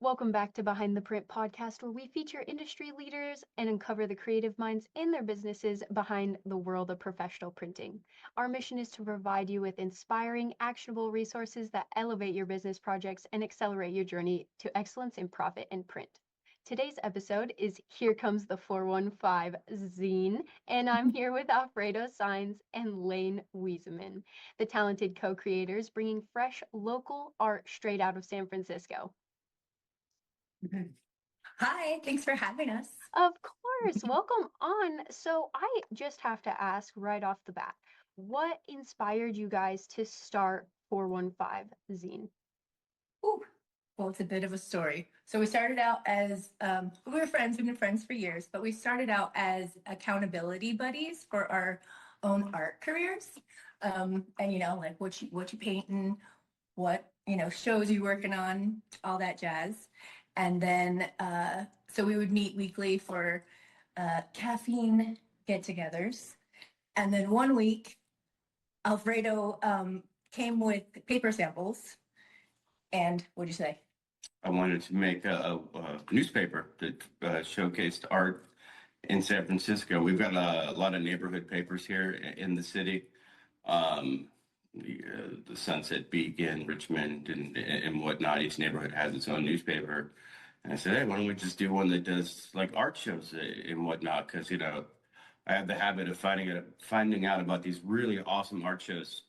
Welcome back to Behind the Print podcast, where we feature industry leaders and uncover the creative minds in their businesses behind the world of professional printing. Our mission is to provide you with inspiring, actionable resources that elevate your business projects and accelerate your journey to excellence in profit and print. Today's episode is Here Comes the 415 Zine, and I'm here with Alfredo Saenz and Lane Wieseman, the talented co-creators bringing fresh local art straight out of San Francisco. Hi, thanks for having us. Of course, welcome on. So I just have to ask right off the bat, what inspired you guys to start 415 Zine? Ooh, well, it's a bit of a story. So we started out as, we were friends, we've been friends for years, but we started out as accountability buddies for our own art careers. And like what you painting, what, shows you working on, all that jazz. And then, so we would meet weekly for caffeine get-togethers. And then one week, Alfredo came with paper samples. And what'd you say? I wanted to make a newspaper that showcased art in San Francisco. We've got a lot of neighborhood papers here in the city. The Sunset Beacon, Richmond, and whatnot. Each neighborhood has its own newspaper. And I said, hey, why don't we just do one that does like art shows and whatnot? Because, I have the habit of finding out about these really awesome art shows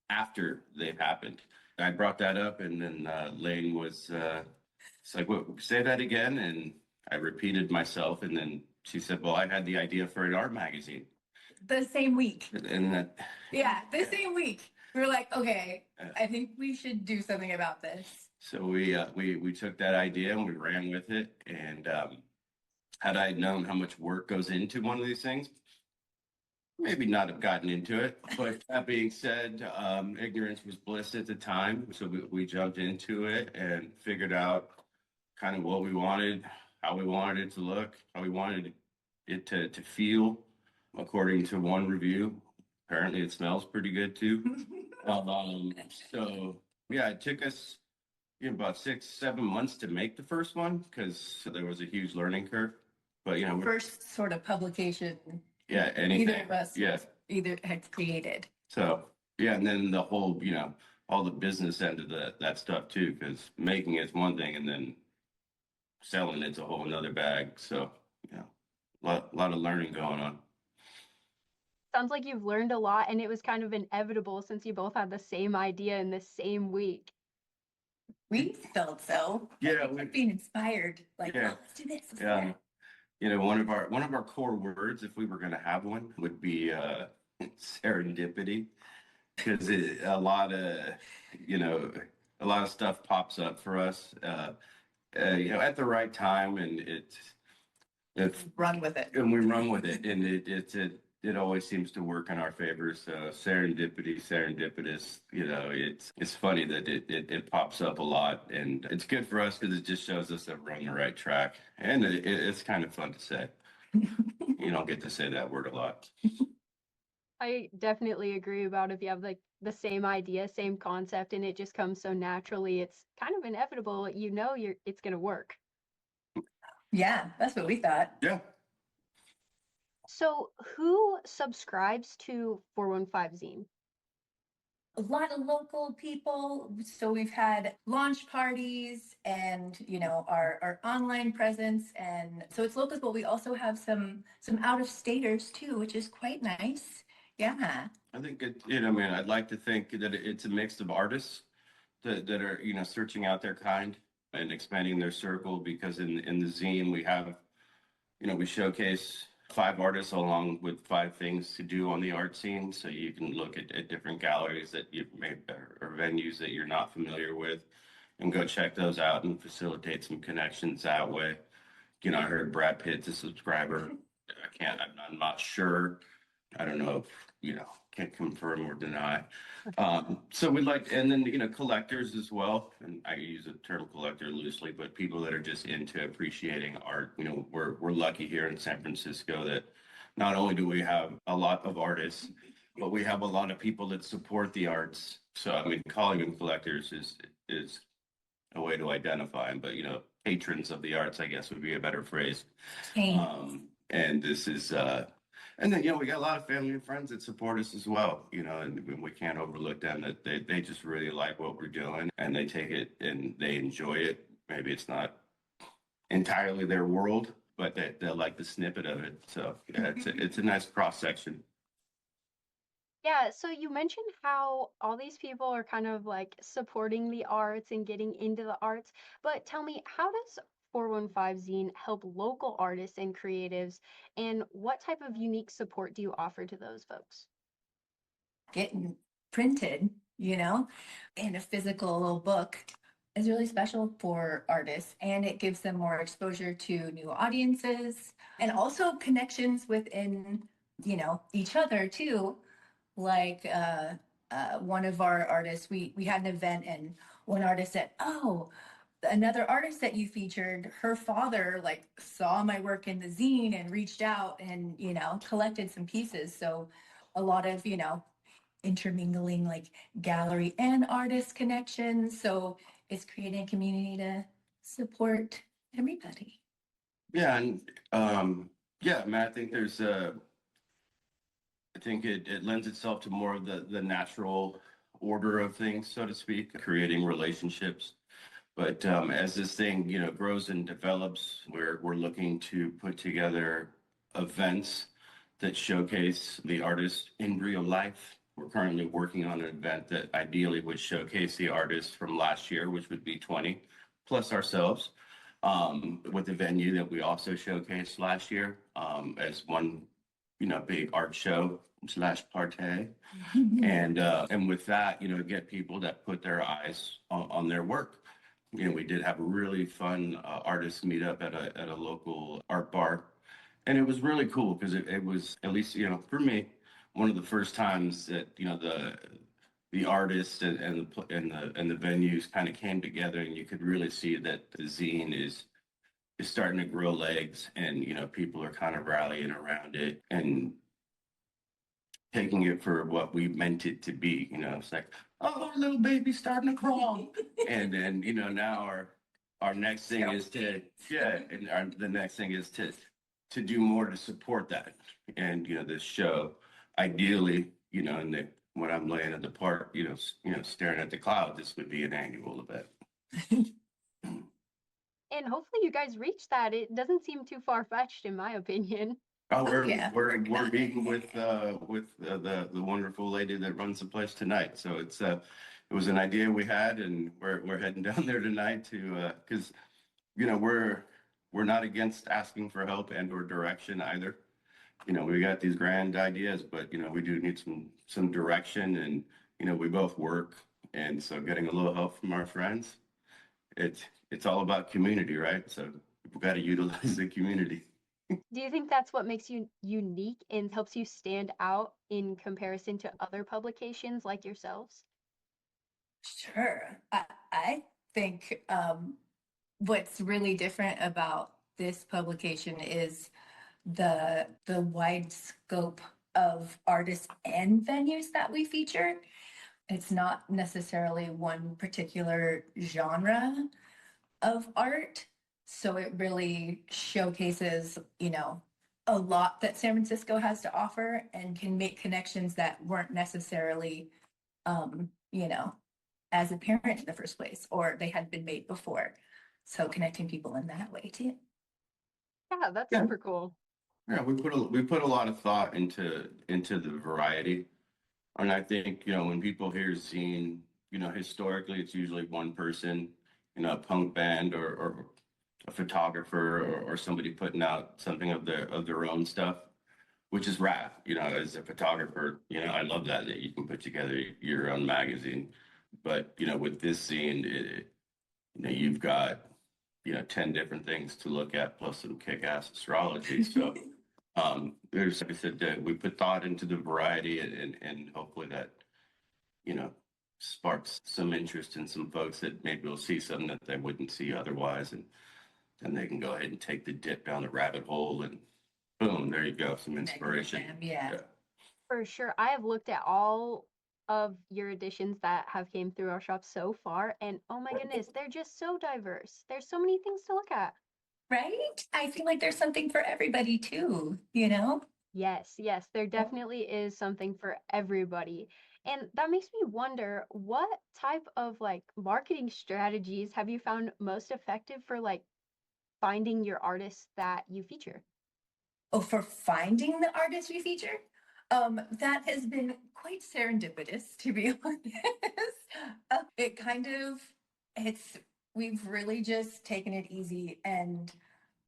after they've happened. I brought that up, and then Lane was it's like, what, say that again? And I repeated myself, and then she said, well, I had the idea for an art magazine. The same week. And that, the same week. We were like, okay, I think we should do something about this. So we took that idea and we ran with it. And had I known how much work goes into one of these things, maybe not have gotten into it. But that being said, ignorance was bliss at the time. So we jumped into it and figured out kind of what we wanted, how we wanted it to look, how we wanted it to feel. According to one review, apparently it smells pretty good too. So yeah, it took us about 6-7 months to make the first one because there was a huge learning curve. But first sort of publication. Yeah, anything. Either of us either had created. So yeah, and then the whole all the business end of that stuff too, because making is one thing and then selling it's a whole another bag. So a lot of learning going on. Sounds like you've learned a lot, and it was kind of inevitable since you both had the same idea in the same week. We felt so. Yeah, we're being inspired. Like, oh, let's do this. Let's do that. One of our core words, if we were going to have one, would be serendipity, because a lot of stuff pops up for us, at the right time, and it's run with it, and we run with it, and it always seems to work in our favor. So serendipitous, it's funny that it pops up a lot, and it's good for us because it just shows us that we're on the right track, and it's kind of fun to say. You don't get to say that word a lot. I definitely agree about if you have like the same idea, same concept, and it just comes so naturally, it's kind of inevitable. It's going to work. Yeah, that's what we thought. Yeah. So who subscribes to 415 Zine? A lot of local people. So we've had launch parties and, our online presence. And so it's local, but we also have some out of staters too, which is quite nice. Yeah. I think I'd like to think that it's a mix of artists that are, searching out their kind and expanding their circle, because in the zine we have, we showcase 5 artists along with 5 things to do on the art scene. So you can look at different galleries that you've made or venues that you're not familiar with and go check those out and facilitate some connections that way. I heard Brad Pitt's a subscriber. I'm not sure. I don't know if, can't confirm or deny. So we'd like, and then, collectors as well. And I use the term collector loosely, but people that are just into appreciating art. We're lucky here in San Francisco that not only do we have a lot of artists, but we have a lot of people that support the arts. So, calling them collectors is a way to identify them, but, patrons of the arts, I guess would be a better phrase. Hey, And this is, and then, we got a lot of family and friends that support us as well, and we can't overlook them, that they just really like what we're doing and they take it and they enjoy it. Maybe it's not entirely their world, but they like the snippet of it. So yeah, it's a nice cross section. Yeah, so you mentioned how all these people are kind of like supporting the arts and getting into the arts, but tell me, how does 415 Zine help local artists and creatives, and what type of unique support do you offer to those folks? getting printed, in a physical book is really special for artists, and it gives them more exposure to new audiences and also connections within, each other too. Like one of our artists, we had an event and one artist said, "Oh, another artist that you featured, her father like saw my work in the zine and reached out and collected some pieces." So a lot of intermingling, like gallery and artist connections. So it's creating a community to support everybody. Yeah, and yeah, man, I think I think it lends itself to more of the natural order of things, so to speak, creating relationships. But as this thing, grows and develops, we're looking to put together events that showcase the artist in real life. We're currently working on an event that ideally would showcase the artists from last year, which would be 20, plus ourselves, with the venue that we also showcased last year, as one, big art show slash party. And with that, get people that put their eyes on their work. We did have a really fun artist meetup at a local art bar, and it was really cool because it was, at least for me, one of the first times that the artists and the venues kind of came together, and you could really see that the zine is starting to grow legs, and people are kind of rallying around it and taking it for what we meant it to be. It's like, oh, little baby starting to crawl. And then, now our next thing is to, yeah, and the next thing is to do more to support that. And, this show, ideally, when I'm laying at the park, staring at the cloud, this would be an annual event. And hopefully you guys reach that. It doesn't seem too far-fetched, in my opinion. Oh, yeah. we're meeting with the wonderful lady that runs the place tonight. So it was an idea we had, and we're heading down there tonight to because we're not against asking for help and or direction either. We got these grand ideas, but we do need some direction, and we both work, and so getting a little help from our friends, it's all about community, right? So we've got to utilize the community. Do you think that's what makes you unique and helps you stand out in comparison to other publications like yourselves? Sure. I think what's really different about this publication is the wide scope of artists and venues that we feature. It's not necessarily one particular genre of art. So it really showcases, a lot that San Francisco has to offer and can make connections that weren't necessarily, um, you know, as apparent in the first place, or they hadn't been made before. So connecting people in that way too. Yeah, that's Yeah. super cool. Yeah, we put a lot of thought into the variety. And I think, when people hear zine, historically it's usually one person, a punk band or a photographer or somebody putting out something of their own stuff, which is rad. As a photographer, I love that you can put together your own magazine. But, with this zine, you've got, 10 different things to look at plus some kick-ass astrology. So there's, like I said, we put thought into the variety, and hopefully that, sparks some interest in some folks that maybe will see something that they wouldn't see otherwise, and they can go ahead and take the dip down the rabbit hole, and boom, there you go, some inspiration. Yeah. For sure. I have looked at all of your editions that have came through our shop so far, and oh my goodness, they're just so diverse. There's so many things to look at. Right? I feel like there's something for everybody too, you know? Yes, yes, there definitely is something for everybody. And that makes me wonder, what type of like marketing strategies have you found most effective for like finding your artists that you feature? Oh, for finding the artists we feature? That has been quite serendipitous, to be honest. It kind of, it's, we've really just taken it easy and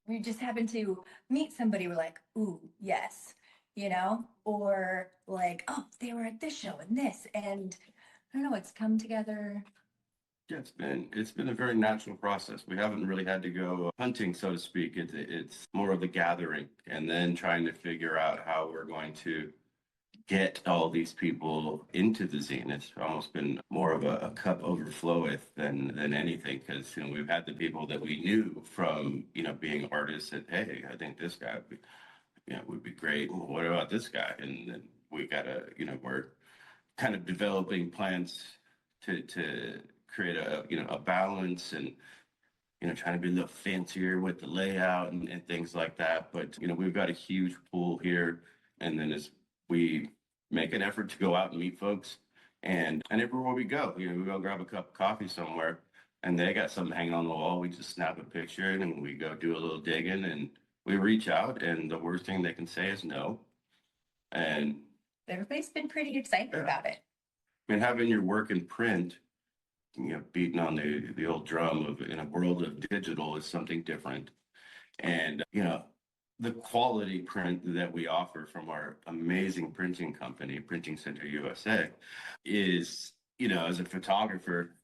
we just happen to meet somebody, we're like, ooh, yes, you know, or like, oh, they were at this show and this, and I don't know, it's come together. Yeah, it's been a very natural process. We haven't really had to go hunting, so to speak. It's more of the gathering and then trying to figure out how we're going to get all these people into the zine. It's almost been more of a cup overfloweth than anything, because we've had the people that we knew from being artists that, hey, I think this guy would be great. Well, what about this guy? And then we gotta we're kind of developing plans to create a balance, and trying to be a little fancier with the layout and things like that. But we've got a huge pool here, and then as we make an effort to go out and meet folks, and everywhere we go, we go grab a cup of coffee somewhere, and they got something hanging on the wall. We just snap a picture, and we go do a little digging, and we reach out, and the worst thing they can say is no. And Everybody's been pretty excited yeah. about it. I mean, having your work in print, beating on the old drum of in a world of digital is something different. And, the quality print that we offer from our amazing printing company, Printing Center USA, is, as a photographer,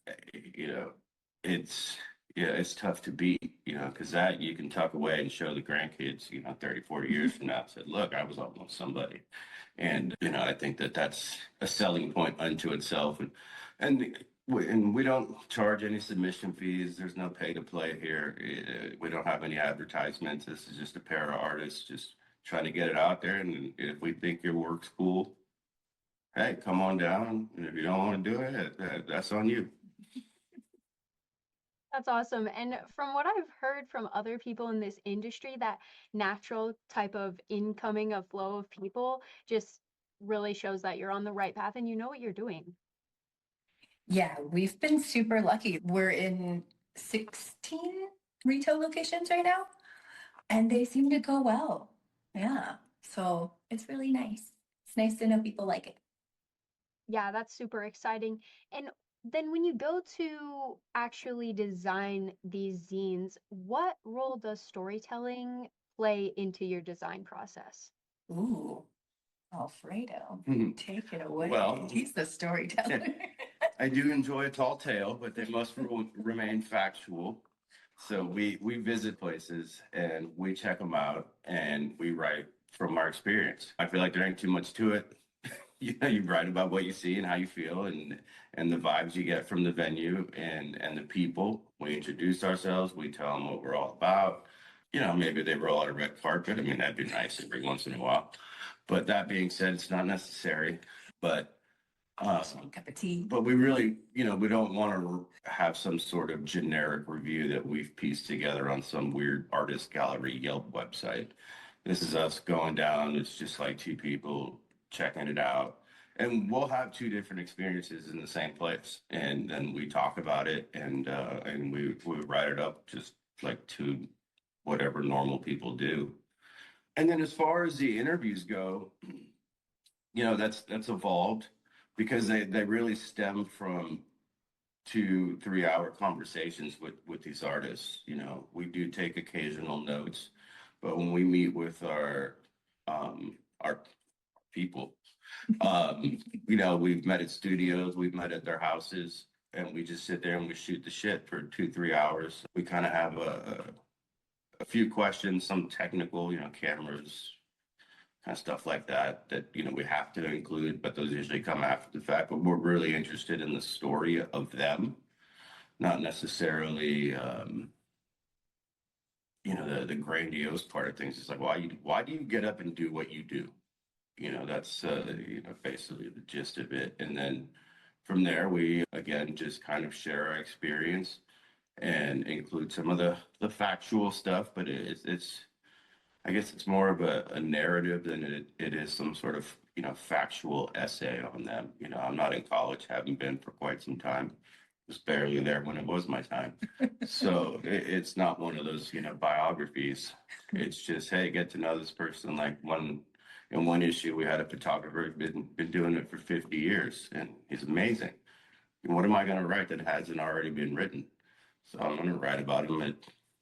it's, yeah, it's tough to beat, because that you can tuck away and show the grandkids, 30, 40 years from now, said, look, I was almost somebody. And, I think that that's a selling point unto itself. And we don't charge any submission fees. There's no pay to play here. We don't have any advertisements. This is just a pair of artists just trying to get it out there. And if we think your work's cool, hey, come on down. And if you don't want to do it, that's on you. That's awesome. And from what I've heard from other people in this industry, that natural type of incoming of flow of people just really shows that you're on the right path and you know what you're doing. Yeah, we've been super lucky. We're in 16 retail locations right now, and they seem to go well. Yeah, so it's really nice. It's nice to know people like it. Yeah, that's super exciting. And then when you go to actually design these zines, what role does storytelling play into your design process? Ooh, Alfredo, Mhm. take it away. Well, He's the storyteller. I do enjoy a tall tale, but they must remain factual. So we visit places and we check them out and we write from our experience. I feel like there ain't too much to it. You write about what you see and how you feel, and the vibes you get from the venue and the people. We introduce ourselves. We tell them what we're all about. Maybe they roll out a red carpet. I mean, that'd be nice every once in a while. But that being said, it's not necessary. But Cup of tea. but we really, we don't want to have some sort of generic review that we've pieced together on some weird artist gallery Yelp website. This is us going down. It's just like two people checking it out. And we'll have two different experiences in the same place. And then we talk about it, and we write it up just like two whatever normal people do. And then as far as the interviews go, that's evolved because they really stem from 2-3 hour conversations with these artists. We do take occasional notes, but when we meet with our people, we've met at studios, we've met at their houses, and we just sit there and we shoot the shit for 2-3 hours. We kind of have a few questions, some technical, cameras, kind of stuff like that we have to include, but those usually come after the fact. But we're really interested in the story of them, not necessarily the grandiose part of things. It's like, why do you get up and do what you do? That's, basically the gist of it. And then from there, we again just kind of share our experience and include some of the factual stuff, but it's I guess it's more of a narrative than it is some sort of, factual essay on them. I'm not in college, haven't been for quite some time. Was barely there when it was my time. So it's not one of those, biographies. It's just, hey, get to know this person. Like in one issue, we had a photographer who's been doing it for 50 years and he's amazing. And what am I going to write that hasn't already been written? So I'm going to write about him at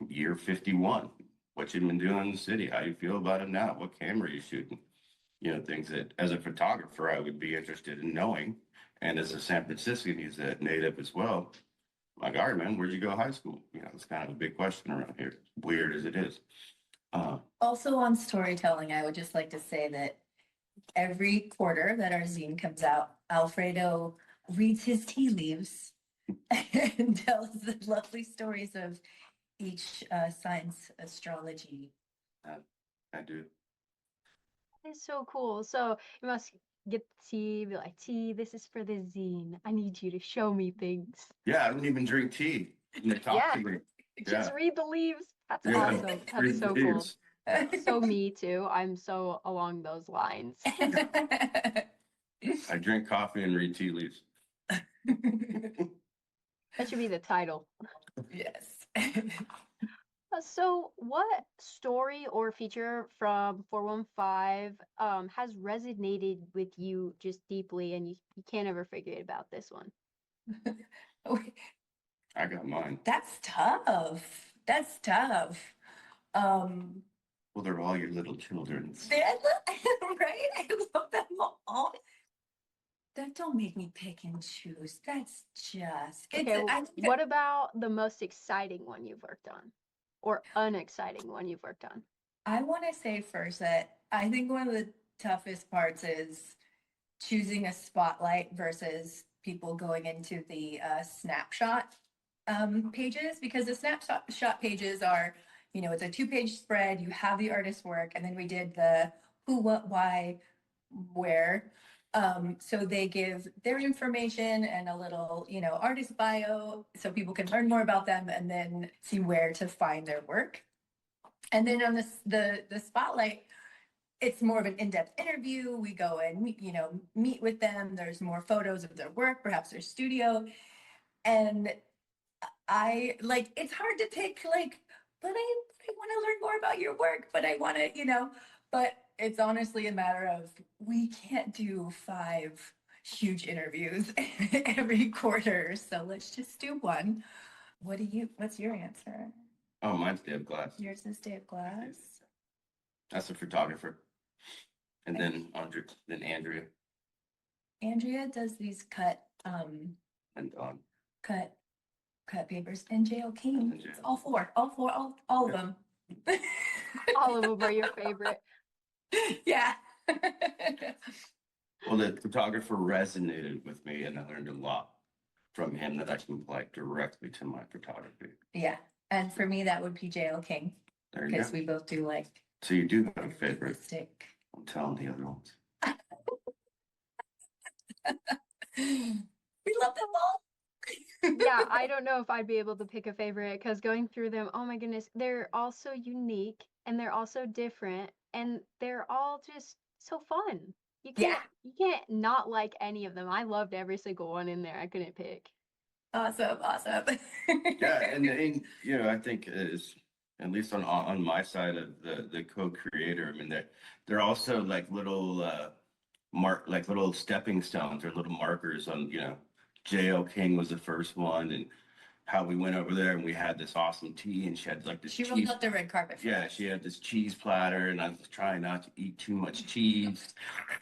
year 51. What you've been doing in the city? How you feel about it now? What camera you shooting? Things that as a photographer I would be interested in knowing. And as a San Franciscan, he's a native as well. Like, all right, man, where'd you go to high school? It's kind of a big question around here, weird as it is. Also on storytelling, I would just like to say that every quarter that our zine comes out, Alfredo reads his tea leaves and tells the lovely stories of each science astrology. I do. It's so cool. So you must get the tea, be like, tea, this is for the zine. I need you to show me things. Yeah, I don't even drink tea. Talk to me. Just read the leaves. That's Yeah, awesome. That's so cool. So me too. I'm so along those lines. I drink coffee and read tea leaves. That should be the title. Yes. So what story or feature from 415 has resonated with you just deeply and you can't ever forget about this one? I got mine. That's tough. That's tough. Well, they're all your little children. Right? I love them all. That don't make me pick and choose. That's just okay. What about the most exciting one you've worked on, or unexciting one you've worked on? I want to say first that I think one of the toughest parts is choosing a spotlight versus people going into the snapshot pages, because the snapshot pages are, it's a 2-page spread. You have the artist's work, and then we did the who, what, why, where. So they give their information and a little, artist bio so people can learn more about them and then see where to find their work. And then on the spotlight, it's more of an in-depth interview. We go and meet with them. There's more photos of their work, perhaps their studio. And it's hard to pick, but I want to learn more about your work, but I want to, but it's honestly a matter of we can't do 5 huge interviews every quarter. So let's just do one. What's your answer? Oh, mine's Dave Glass. Yours is Dave Glass. That's a photographer. And then Andrea. Andrea does these cut And Dawn. cut papers, and J.L. King. All four, all of them. All of them are your favorite. Yeah. Well, the photographer resonated with me, and I learned a lot from him that I can apply directly to my photography. Yeah, and for me, that would be J.L. King, There you because go. we both do So you do have a favorite. stick. I'm telling the other ones. We love them all. Yeah, I don't know if I'd be able to pick a favorite because going through them, oh my goodness, they're all so unique and they're all so different and they're all just so fun. You can't not like any of them. I loved every single one in there. I couldn't pick. Awesome. Yeah, and I think is at least on my side of the co-creator. I mean, they're also like little little stepping stones or little markers on J.L. King was the first one, and how we went over there and we had this awesome tea, and she had like this She cheese. rolled out the red carpet. Yeah, she had this cheese platter, and I was trying not to eat too much cheese,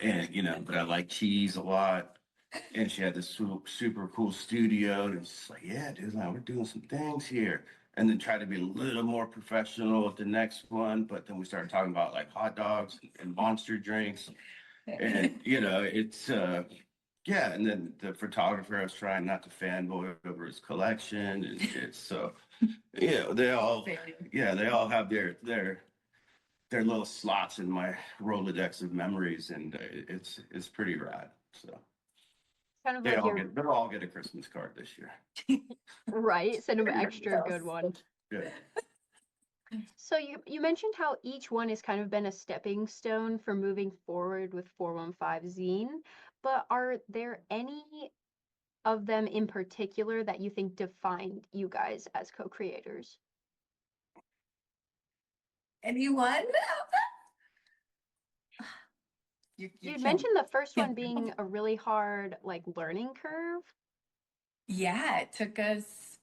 and but I like cheese a lot. And she had this super cool studio, and it's like, yeah, dude, we're doing some things here. And then try to be a little more professional with the next one, but then we started talking about like hot dogs and monster drinks, and it's yeah. And then the photographer, I was trying not to fanboy over his collection, and it's so they all have their they're little slots in my Rolodex of memories, and it's pretty rad. So Kind of like your they'll all get a Christmas card this year. right, send them an extra So good one. Yeah. So you mentioned how each one has kind of been a stepping stone for moving forward with 415 Zine, but are there any of them in particular that you think defined you guys as co-creators? Anyone? You'd mentioned the first Yeah. one being a really hard like learning curve. Yeah, it took us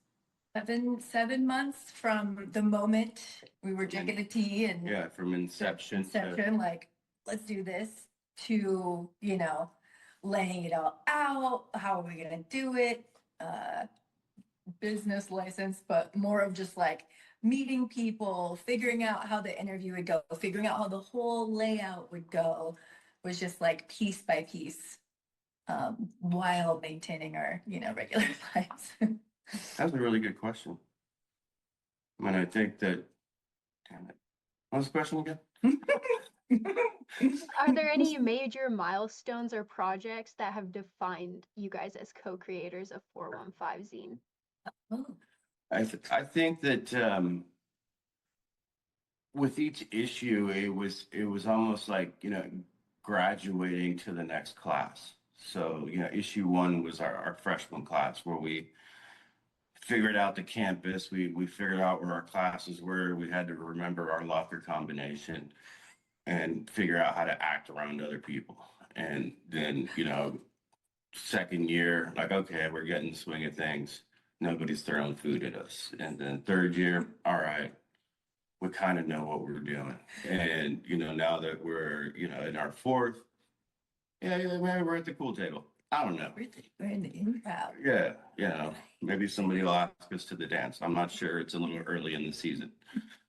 7 months from the moment we were drinking the tea and Yeah, from inception. like, let's do this, to, laying it all out. How are we gonna do it? Business license, but more of just like meeting people, figuring out how the interview would go, figuring out how the whole layout would go, was just like piece by piece, while maintaining our, regular lives. That's a really good question. I mean, I think that, damn it. What was the question again? Are there any major milestones or projects that have defined you guys as co-creators of 415 Zine? Oh, I think that with each issue, it was almost like, graduating to the next class. So, issue one was our freshman class where we figured out the campus. We figured out where our classes were. We had to remember our locker combination and figure out how to act around other people. And then, second year, like, okay, we're getting the swing of things. Nobody's throwing food at us. And then third year, all right, we kind of know what we're doing. And, now that we're, in our fourth, yeah, we're at the pool table. I don't know. we're in the in crowd. Yeah, maybe somebody will ask us to the dance. I'm not sure. It's a little early in the season.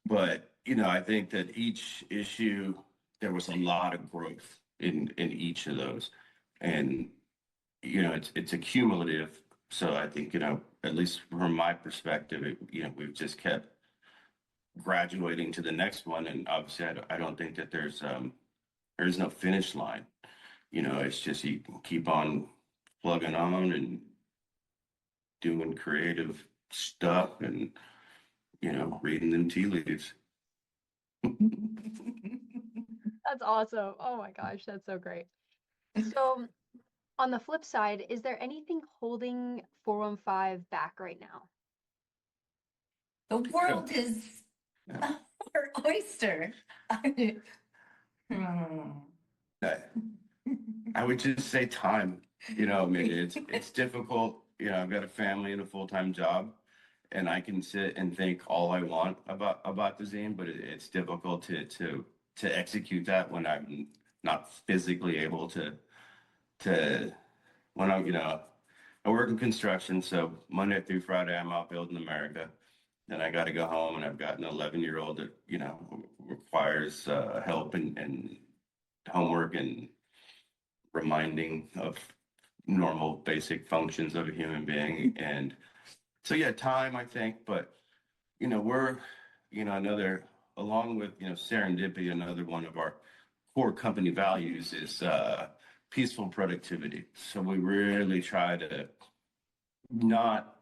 But, I think that each issue, there was a lot of growth in each of those. And, it's accumulative. So I think, at least from my perspective, we've just kept graduating to the next one. And obviously, I don't think that there's no finish line. It's just you can keep on plugging on and doing creative stuff and, reading them tea leaves. That's awesome. Oh my gosh, that's so great. So, on the flip side, is there anything holding 415 back right now? The world is Yeah. our oyster. Hmm. I would just say time. I mean, it's difficult. I've got a family and a full-time job, and I can sit and think all I want about the zine, but it's difficult to execute that when I'm not physically able to when I work in construction, so Monday through Friday I'm out building America. Then I got to go home, and I've got an 11-year-old that requires help and homework and reminding of normal basic functions of a human being. And so, yeah, time, I think, but, we're, another, along with, serendipity, another one of our core company values is peaceful productivity. So we really try to not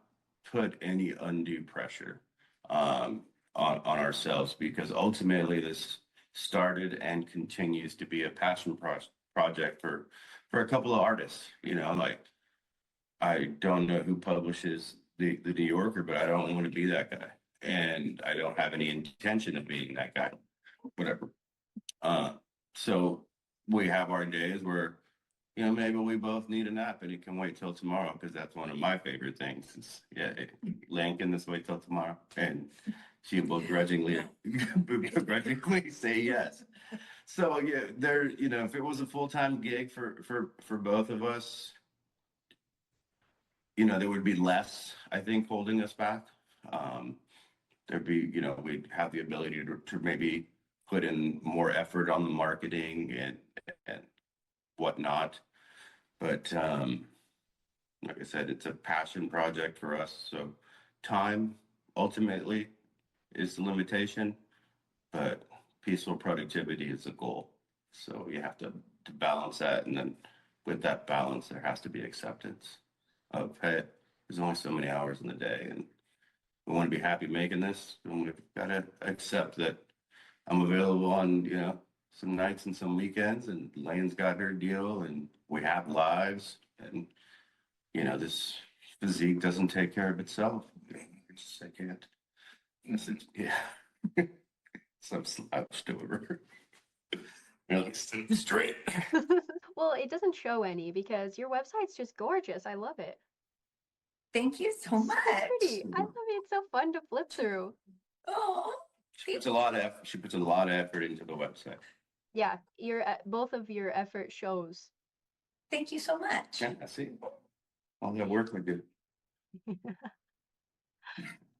put any undue pressure on ourselves, because ultimately this started and continues to be a passion project for a couple of artists. Like, I don't know who publishes the New Yorker, but I don't want to be that guy, and I don't have any intention of being that guy. Whatever. So we have our days where, maybe we both need a nap and it can wait till tomorrow, because that's one of my favorite things. Lan can this wait till tomorrow, and she will begrudgingly say yes. So yeah, if it was a full-time gig for both of us, there would be less, I think, holding us back. There'd be, we'd have the ability to maybe put in more effort on the marketing and whatnot. But like I said, it's a passion project for us. So time ultimately is the limitation, but peaceful productivity is a goal. So you have to balance that. And then with that balance, there has to be acceptance of, hey, there's only so many hours in the day. And we want to be happy making this. And we've got to accept that I'm available on, some nights and some weekends. And Lane's got her deal. And we have lives. And, this physique doesn't take care of itself. I can't. I said, yeah. Some slouched over. You're like, "Stand straight." Well, it doesn't show any because your website's just gorgeous. I love it. Thank you so So much. pretty. I love it. It's so fun to flip through. Oh, She puts a lot of effort. She puts a lot of effort into the website. Yeah, both of your effort shows. thank you so much. Yeah, I see. All that work we do.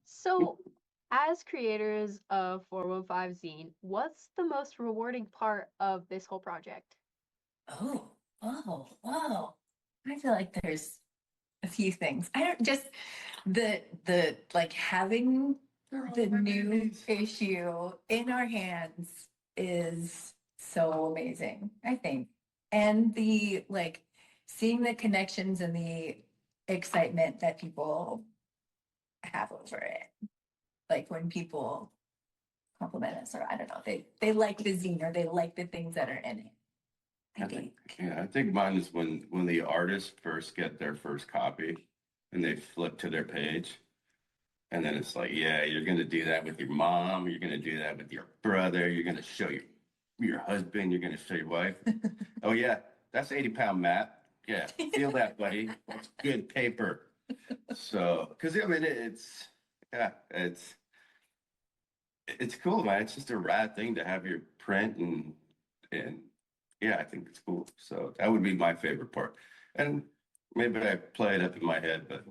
So, as creators of 415 Zine, what's the most rewarding part of this whole project? Oh, wow. I feel like there's a few things. I don't just the like having the new issue in our hands is so amazing, I think. And the like seeing the connections and the excitement that people have over it. Like when people compliment us, or I don't know, they like the zine or they like the things that are in it. I think mine is when the artists first get their first copy and they flip to their page. And then it's like, yeah, you're going to do that with your mom. You're going to do that with your brother. You're going to show your husband. You're going to show your wife. Oh, yeah, that's 80-pound mat. Yeah, feel that, buddy. That's good paper. So, because I mean, it's cool, man. It's just a rad thing to have your print and yeah, I think it's cool. So that would be my favorite part. And maybe I play it up in my head, but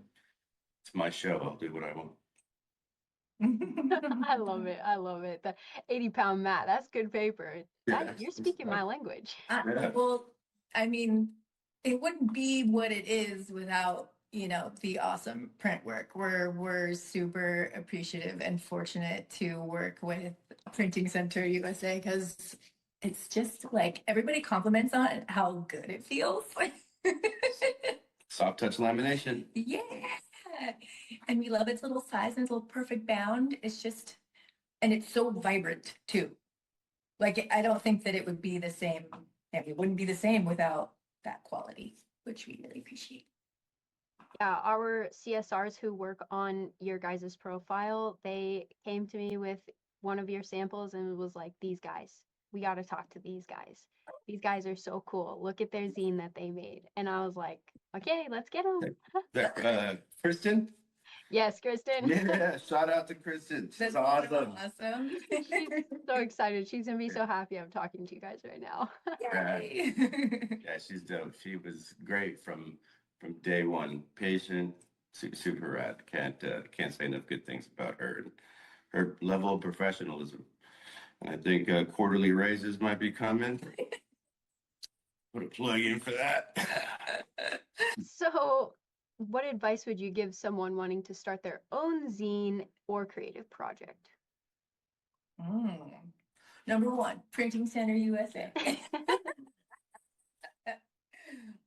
it's my show. I'll do what I want. I love it. I love it. The 80-pound mat, that's good paper. Yeah, You're speaking my language. Yeah. Well, I mean, it wouldn't be what it is without, the awesome print work. We're super appreciative and fortunate to work with Printing Center USA because it's just like everybody compliments on how good it feels. Soft touch lamination. Yeah. And we love its little size and its little perfect bound. It's just, and it's so vibrant too. Like, I don't think that it would be the same. And it wouldn't be the same without that quality, which we really appreciate. Yeah, our CSRs who work on your guys' profile, they came to me with one of your samples and was like, these guys, we got to talk to these guys. These guys are so cool. Look at their zine that they made. And I was like, okay, let's get them. Kristen? Yes, Kristen. Yeah, shout out to Kristen. She's awesome. She's so excited. She's gonna be so happy I'm talking to you guys right now. Yay. Yeah, she's dope. She was great from day one. Patient, super rad. Can't say enough good things about her and her level of professionalism. And I think quarterly raises might be coming. Put a plug in for that. So, what advice would you give someone wanting to start their own zine or creative project? Number one, Printing Center USA.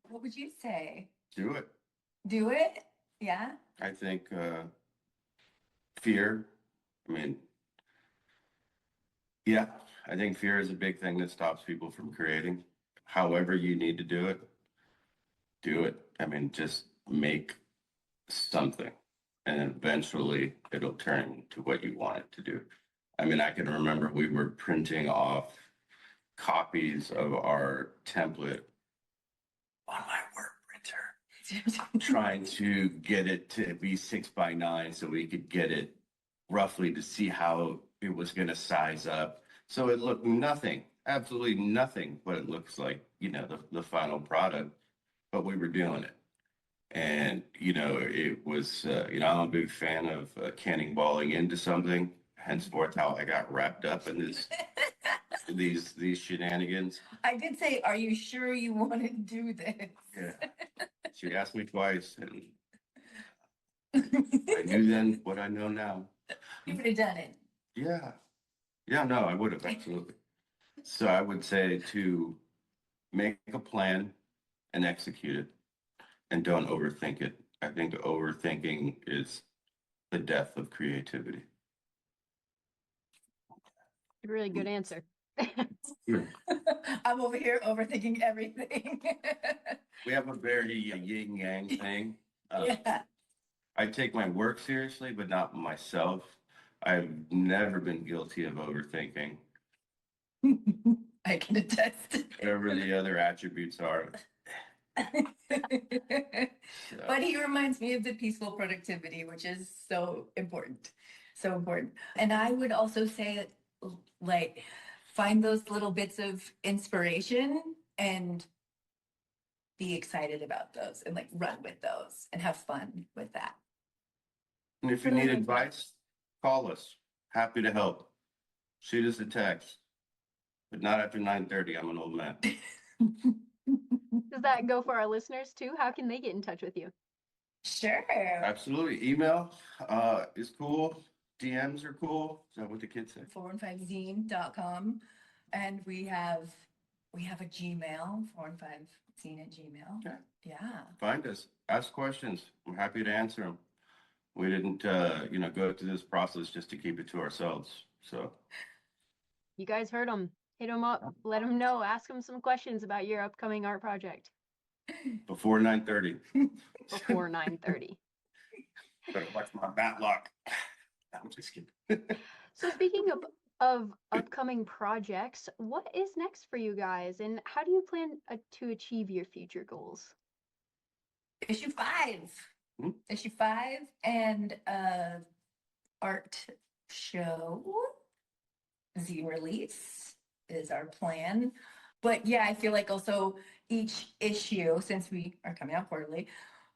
What would you say? Do it. Do it? Yeah. I think fear. I mean, yeah, I think fear is a big thing that stops people from creating. However you need to do it, do it. I mean, just make something and eventually it'll turn to what you want it to do. I mean, I can remember we were printing off copies of our template on my work printer, trying to get it to be 6x9 so we could get it roughly to see how it was going to size up. So it looked nothing, absolutely nothing, but it looks like, the final product, but we were doing it. And, it was, I'm a big fan of cannonballing into something, henceforth how I got wrapped up in these shenanigans. I did say, are you sure you want to do this? Yeah. She asked me twice, and I knew then what I know now. You would have done it. Yeah. Yeah, no, I would have, absolutely. So I would say to make a plan and execute it, and don't overthink it. I think overthinking is the death of creativity. Really good answer. I'm over here overthinking everything. We have a very yin yang thing. Yeah. I take my work seriously, but not myself. I've never been guilty of overthinking. I can attest. Whatever the other attributes are. But he reminds me of the peaceful productivity, which is so important. So important. And I would also say, like, find those little bits of inspiration and be excited about those and like run with those and have fun with that. And if you need advice, call us. Happy to help. Shoot us a text. But not after 9:30. I'm an old man. Does that go for our listeners too? How can they get in touch with you? Sure. Absolutely. Email is cool. DMs are cool. Is that what the kids say? 415zine.com. And we have a Gmail, 415zine@gmail. Yeah. Yeah. Find us. Ask questions. I'm happy to answer them. We didn't, go through this process just to keep it to ourselves. So You guys heard them. Hit them up. Let them know. Ask them some questions about your upcoming art project before 9:30. before 9:30. Better watch my Matlock. I'm just kidding. So speaking of upcoming projects, what is next for you guys, and how do you plan to achieve your future goals? Issue 5. Hmm? Issue 5 and art show Zine release is our plan. But yeah, I feel like also each issue, since we are coming out quarterly,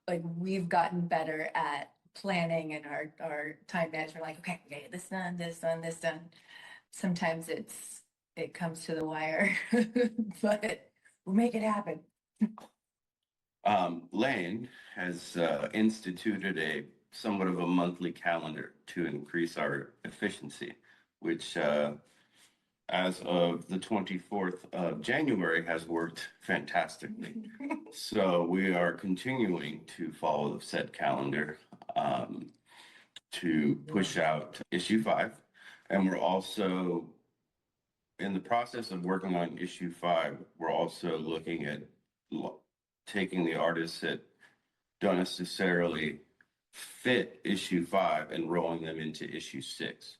like we've gotten better at planning and our time management. Like, okay, this done, this done, this done. Sometimes it comes to the wire, but we'll make it happen. Lane has instituted a somewhat of a monthly calendar to increase our efficiency, which as of the 24th of January has worked fantastically. So we are continuing to follow the said calendar to push out issue 5. And we're also in the process of working on issue 5. We're also looking at taking the artists that don't necessarily fit issue 5 and rolling them into issue 6.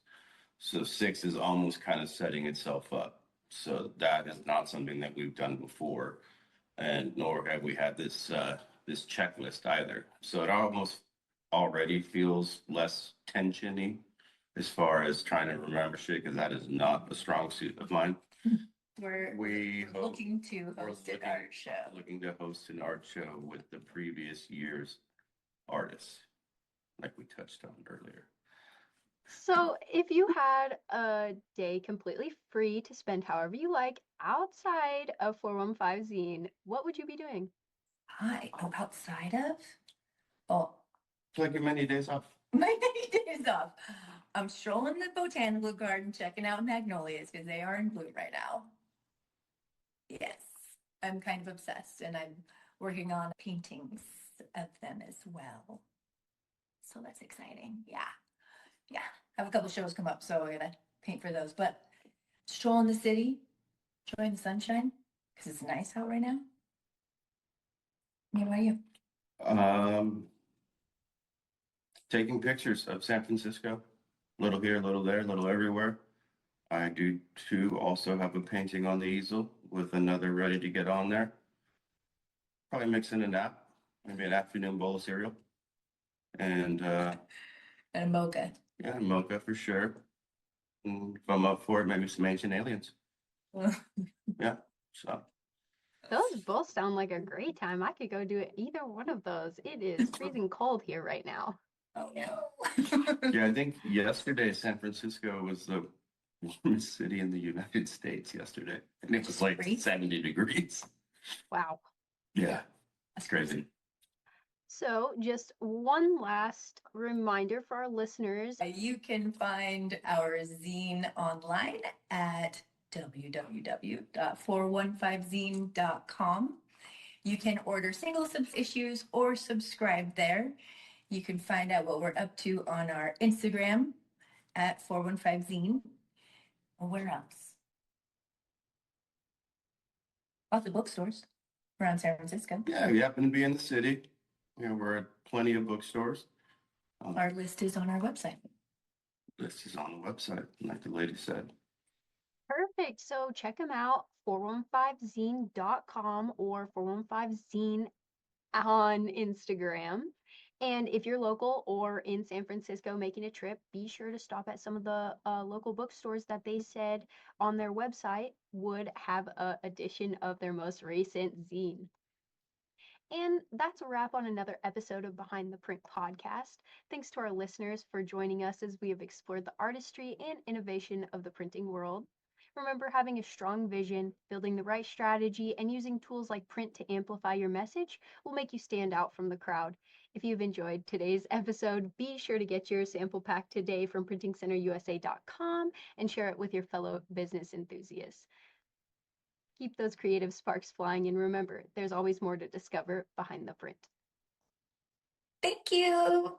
So 6 is almost kind of setting itself up. So that is not something that we've done before, and nor have we had this this checklist either. So it almost already feels less tensiony as far as trying to remember shit, because that is not a strong suit of mine. We're looking to host an art show. Looking to host an art show with the previous year's artists, like we touched on earlier. So if you had a day completely free to spend however you like outside of 415 Zine, what would you be doing? Outside of? Oh, It's like your many days off. my days off. I'm strolling the botanical garden, checking out magnolias because they are in bloom right now. Yes, I'm kind of obsessed, and I'm working on paintings of them as well. So that's exciting. Yeah. I have a couple shows come up, so I gotta paint for those. But strolling the city, enjoying the sunshine because it's nice out right now. Yeah, what about you? Taking pictures of San Francisco, little here, little there, little everywhere. I do too also have a painting on the easel with another ready to get on there. Probably mixing a nap, maybe an afternoon bowl of cereal. And And a mocha. yeah, mocha for sure. And if I'm up for it, maybe some ancient aliens. Yeah, so. Those both sound like a great time. I could go do either one of those. It is freezing cold here right now. Oh no. Yeah, I think yesterday San Francisco was the warmest city in the United States yesterday. And it was like 70 degrees. Wow. Yeah, that's crazy. So just one last reminder for our listeners. You can find our zine online at www.415zine.com. You can order single issues or subscribe there. You can find out what we're up to on our Instagram at 415zine. Where else? Lots of bookstores around San Francisco. Yeah, we happen to be in the city. You know, we're at plenty of bookstores. Our list is on our website. List is on the website, like the lady said. Perfect. So check them out, 415zine.com or 415zine on Instagram. And if you're local or in San Francisco making a trip, be sure to stop at some of the local bookstores that they said on their website would have a edition of their most recent zine. And that's a wrap on another episode of Behind the Print podcast. Thanks to our listeners for joining us as we have explored the artistry and innovation of the printing world. Remember, having a strong vision, building the right strategy, and using tools like print to amplify your message will make you stand out from the crowd. If you've enjoyed today's episode, be sure to get your sample pack today from printingcenterusa.com and share it with your fellow business enthusiasts. Keep those creative sparks flying, and remember, there's always more to discover behind the print. Thank you.